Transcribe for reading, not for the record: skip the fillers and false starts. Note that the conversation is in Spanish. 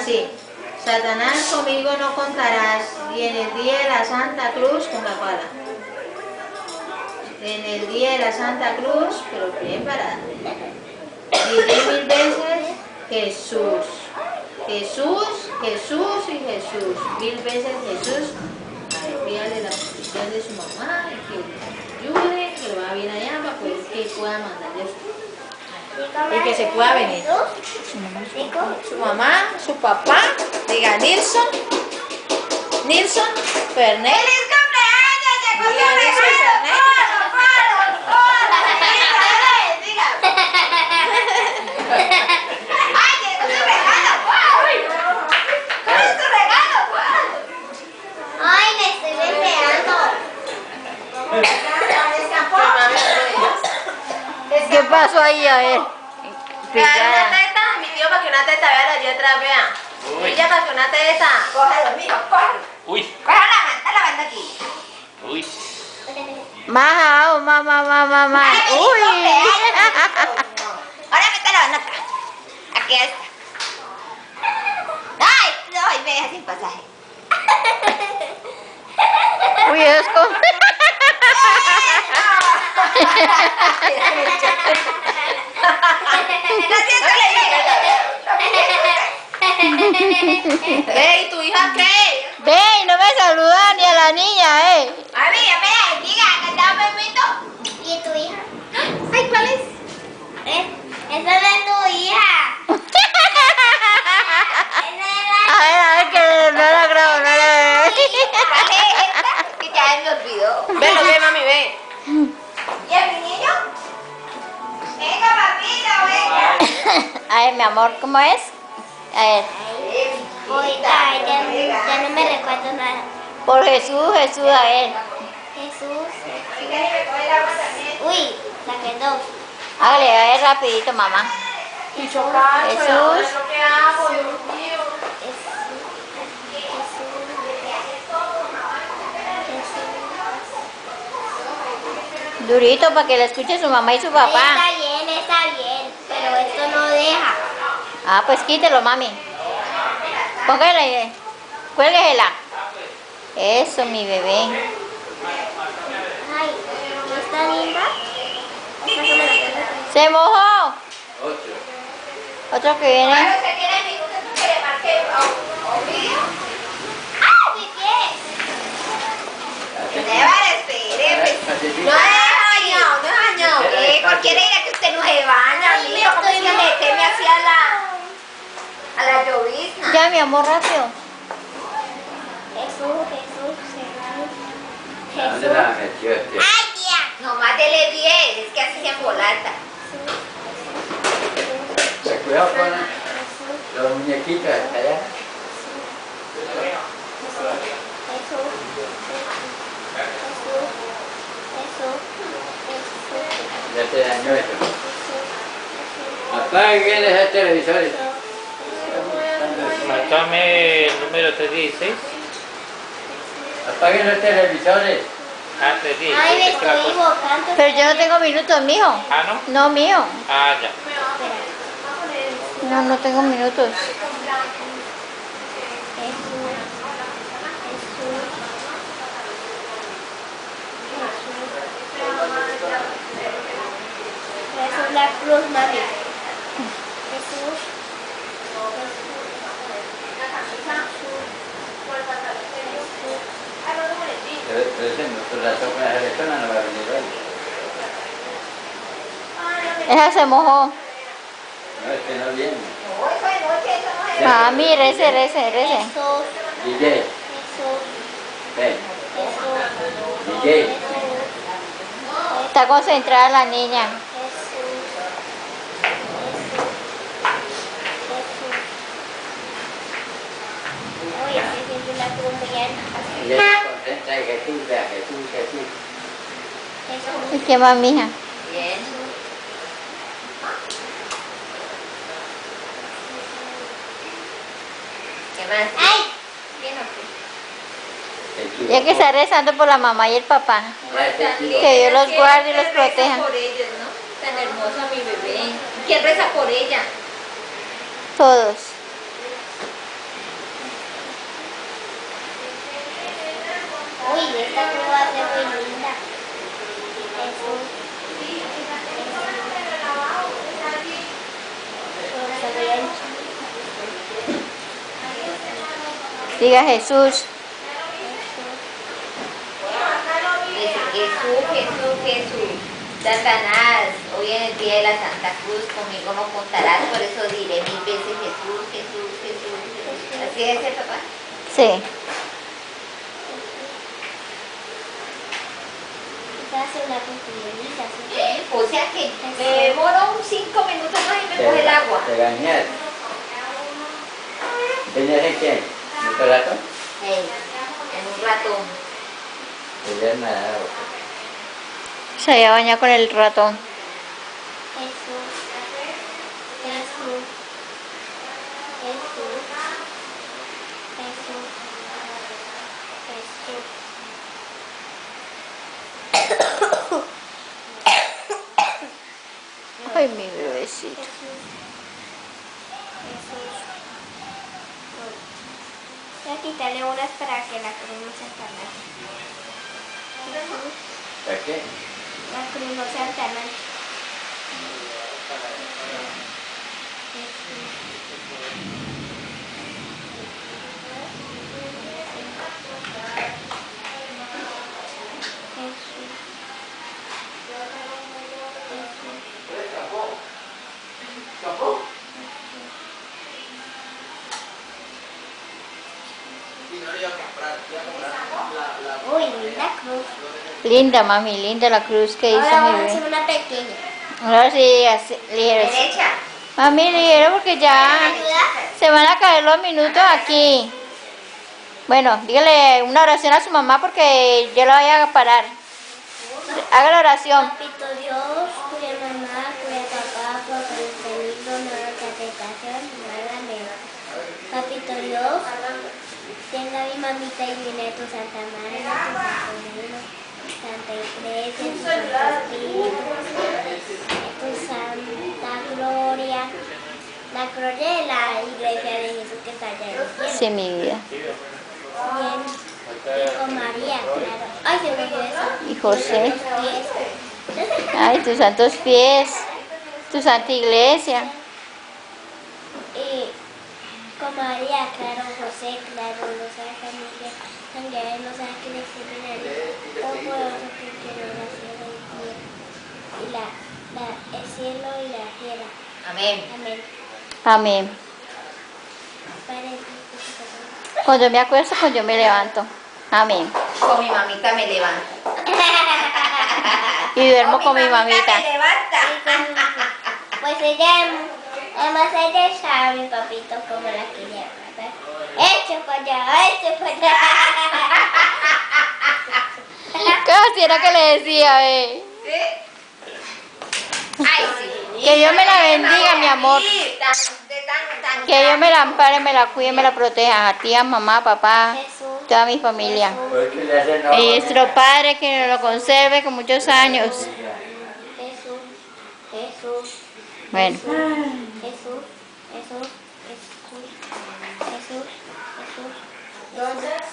así. Satanás, conmigo no contarás, y en el día de la Santa Cruz con la pala. En el día de la Santa Cruz, pero bien parada. Diré 1000 veces Jesús. Jesús, Jesús y Jesús. 1000 veces Jesús. Pídale la bendición de su mamá y que le ayude, que lo va bien allá para que pueda mandarle y que se pueda venir. Su mamá, su papá, diga Nilson, Fernet. ¡Feliz cumpleaños! ¡Llegó tu regalo! ¡Ay, llegó tu regalo! ¿Cuál es tu regalo? ¡Ay, me estoy deseando! ¿Qué pasó ahí? A ver. Una teta, mi tío, para que una teta vea la letra, vea. Ella para que una teta. Cógelo, mijo, cógelo. Uy, Coge la manda aquí. uy. Más, más. Ay, feliz Uy. cumpleaños. Ahora mete la banda acá. Aquí está. Ay, no, me deja sin pasaje. Uy, es como... Ey, ¿tu hija qué? Ve, y no me saluda ni a la niña, A mí, ya me la bendiga, que te da permiso. ¿Y tu hija? Ay, ¿cuál es? Esa no es tu hija. A ver, que no la grabo, no la veo. ¿Cuál es esta? Que ya me olvidó. Ven, ve, mami, ve. ¿Y el mi niño? Venga, papito, venga. A ver, mi amor, ¿cómo es? A ver. Oiga, ya no me recuerdo nada. Por Jesús, a ver. Jesús. Uy, saqué 2. Hágale, a ver, rapidito, mamá. Jesús. Lo que hago, Dios mío. Durito para que la escuche su mamá y su papá. Está bien, pero esto no deja. Ah, pues quítelo, mami. Póngale, cuélguela. Eso, mi bebé. Ay, ¿está linda? Esta no me la puedo. Se mojó. Otro que viene. Bueno, ¿usted tiene minutos que le marque un vídeo? ¡Ay, mi pie! Espere. No es dañado. Cualquiera dirá que usted no se baña, amigo. ¿Cómo se meterme así a la llovizna? Ya, mi amor, rápido. Jesús. ¿Dónde la metió este? ¡Ay, tía! Nomás dele 10, es que así se embolata. Cuidado con los muñequitos hasta allá. Ya te dañó eso. Apague bien ese televisor. Marcame el número 316. Apaguen los televisores. Ah, Ay, me 316. es que la estoy cosa- equivocando. Pero yo no tengo minutos, mijo. Ah, ¿no? No, mío. Ah, ya. No tengo minutos. Esa es la cruz, mami. Jesús. Pero ese no, pues la sopa de persona no va a venir hoy. Esa se mojó. No, es que no viene. Mami, rece. Jesús. DJ, Jesús. ven. Jesús. DJ. Está concentrada la niña. Oye, estoy haciendo una cruz muy alta. Ella se concentra en Jesús, vea, Jesús. ¿Y qué más, mija? Bien. ¿Qué más? ¡Ay! ¿Bien o qué? Jesús. Ya que está rezando por la mamá y el papá. Que Dios los guarde y los ¿Quién reza proteja. por ellos, no? Tan hermosa mi bebé. ¿Quién reza por ella? Todos. Esta cruz va a ser muy linda. Jesús. Se ve ancho. Diga Jesús. Jesús, Jesús, Jesús. Satanás, hoy en el día de la Santa Cruz conmigo no contarás, por eso diré 1000 veces Jesús, Jesús, Jesús. ¿Así es, papá? Sí. Esta hace una costurita, ¿sí? O sea que me demoro 5 minutos más y me coge el agua. Te gañas. ¿Ella es quién? ¿Un rato? Hey, en un ratón. Ella es nada. Se había bañado con el ratón. Jesús. Jesús. Jesús. Jesús. Jesús. Ay, mi bebecito. Jesús. Jesús. Voy a quitarle unas para que la cruz no se encarne. Jesús. ¿Para qué? La cruz no se encarne. Uy, linda cruz. Linda, mami, linda la cruz que hizo Ahora mi vamos a hacer bebé. una pequeña. Ahora sí, así, ligero. Derecha. Mami, ligero porque ¿Me ya ayudas? se van a caer los minutos aquí. Bueno, dígale una oración a su mamá porque yo la voy a parar. Haga la oración. Papito Dios, cuya mamá, cuya papá, por el peligro, no la tentación, no la miedo. Papito Dios, tenga mi mamita y viene tu Santa Madre, tu Santo Reino, Santa Iglesia, tu Santo Espíritu, tu Santa Gloria, la gloria de la Iglesia de Jesús que está allá en el cielo. Sí, mi vida. Bien, y con María, claro. Ay, se me olvidó eso. Y José. Los pies. Ay, tus santos pies. Tu santa iglesia. Y con María, claro, José, claro, los ángeles, ángeles, los ángeles sirven a Dios, todo poderoso que quiero la cielo y tierra, y el cielo y la tierra. Amén. Amén. Amén. Padre, Cuando me acuesto, cuando yo me levanto. Amén. Con mi mamita me levanto. Y duermo con mi mamita. me levanta. pues ella, además ella sabe a mi papito como la quería, ¿verdad? Eche para allá, eche para allá. Casi era que le decía, ve. Ay, sí. Que Dios me la bendiga, mi amor. Tan Que Dios me la ampare, me la cuide, me la proteja. A ti, a mamá, papá, Jesús. toda mi familia. ¿Por qué le hacen no? Y nuestro Padre que nos lo conserve con muchos años. Jesús, Jesús, Bueno, Jesús, Jesús, Jesús, Jesús, Jesús, Jesús.